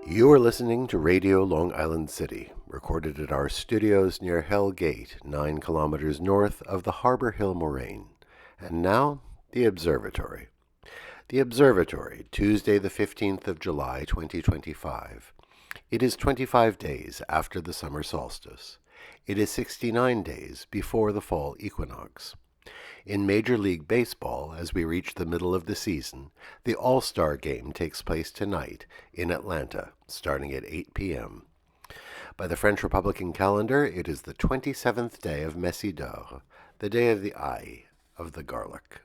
You are listening to Radio Long Island City, recorded at our studios near Hell Gate, 9 kilometers north of the Harbor Hill Moraine. And now, the Observatory. The Observatory, Tuesday the 15th of July, 2025. It is 25 days after the summer solstice. It is 69 days before the fall equinox. In Major League Baseball, as we reach the middle of the season, the All-Star Game takes place tonight in Atlanta, starting at 8 p.m. By the French Republican calendar, it is the 27th day of Messidor, the day of the eye, of the garlic.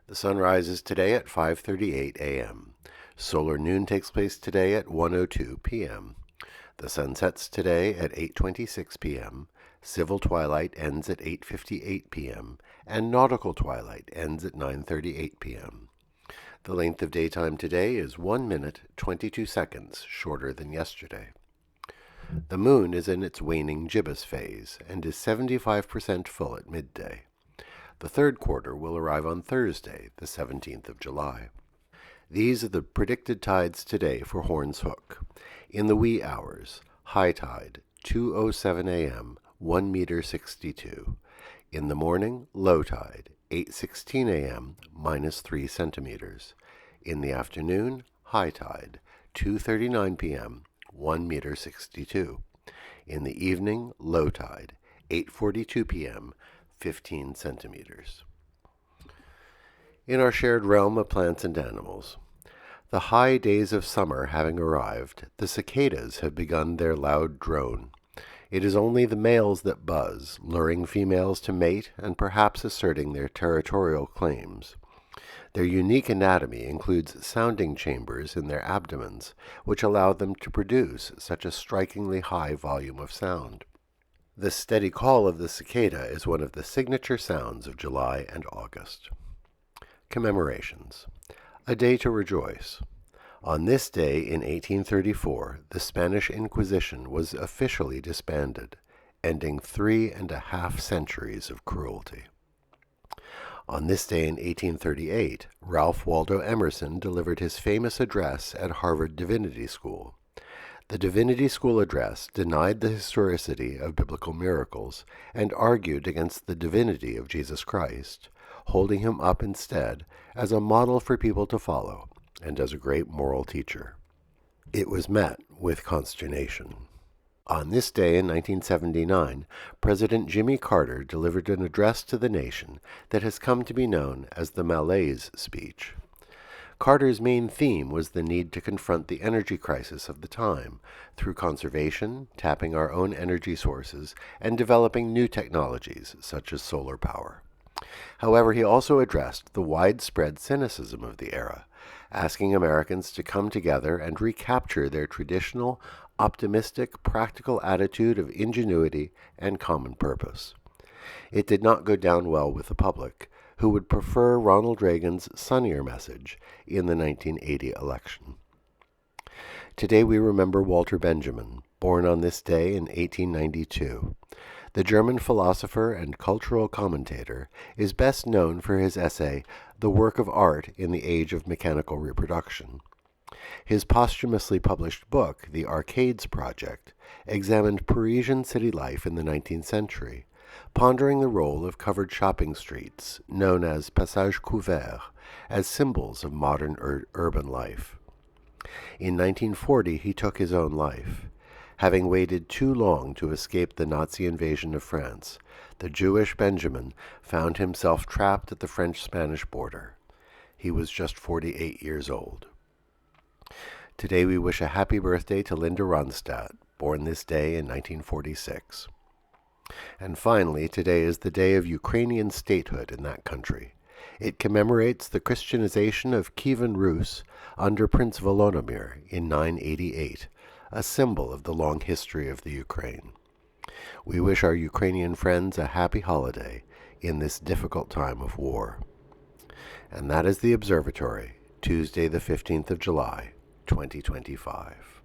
The sun rises today at 5:38 a.m. Solar noon takes place today at 1:02 p.m. The sun sets today at 8:26 p.m. Civil twilight ends at 8:58 p.m., and nautical twilight ends at 9:38 p.m. The length of daytime today is 1 minute, 22 seconds shorter than yesterday. The moon is in its waning gibbous phase and is 75% full at midday. The third quarter will arrive on Thursday, the 17th of July. These are the predicted tides today for Horns Hook. In the wee hours, high tide, 2:07 a.m., 1 meter 62. In the morning, low tide, 8:16 a.m., -3 centimeters. In the afternoon, high tide, 2:39 p.m., 1 meter 62. In the evening, low tide, 8:42 p.m., 15 centimeters. In our shared realm of plants and animals, the high days of summer having arrived, the cicadas have begun their loud drone. It is only the males that buzz, luring females to mate and perhaps asserting their territorial claims. Their unique anatomy includes sounding chambers in their abdomens, which allow them to produce such a strikingly high volume of sound. The steady call of the cicada is one of the signature sounds of July and August. Commemorations. A day to rejoice. On this day in 1834, the Spanish Inquisition was officially disbanded, ending 3.5 centuries of cruelty. On this day in 1838, Ralph Waldo Emerson delivered his famous address at Harvard Divinity School. The Divinity School address denied the historicity of biblical miracles and argued against the divinity of Jesus Christ, holding him up instead as a model for people to follow and as a great moral teacher. It was met with consternation. On this day in 1979, President Jimmy Carter delivered an address to the nation that has come to be known as the Malaise Speech. Carter's main theme was the need to confront the energy crisis of the time through conservation, tapping our own energy sources, and developing new technologies such as solar power. However, he also addressed the widespread cynicism of the era, asking Americans to come together and recapture their traditional, optimistic, practical attitude of ingenuity and common purpose. It did not go down well with the public, who would prefer Ronald Reagan's sunnier message in the 1980 election. Today we remember Walter Benjamin, born on this day in 1892. The German philosopher and cultural commentator is best known for his essay, The Work of Art in the Age of Mechanical Reproduction. His posthumously published book, The Arcades Project, examined Parisian city life in the 19th century, pondering the role of covered shopping streets, known as passages couverts, as symbols of modern urban life. In 1940, he took his own life. Having waited too long to escape the Nazi invasion of France, the Jewish Benjamin found himself trapped at the French-Spanish border. He was just 48 years old. Today we wish a happy birthday to Linda Ronstadt, born this day in 1946. And finally, today is the day of Ukrainian statehood in that country. It commemorates the Christianization of Kievan Rus under Prince Volodymyr in 988, a symbol of the long history of the Ukraine. We wish our Ukrainian friends a happy holiday in this difficult time of war. And that is the Observatory, Tuesday the 15th of July, 2025.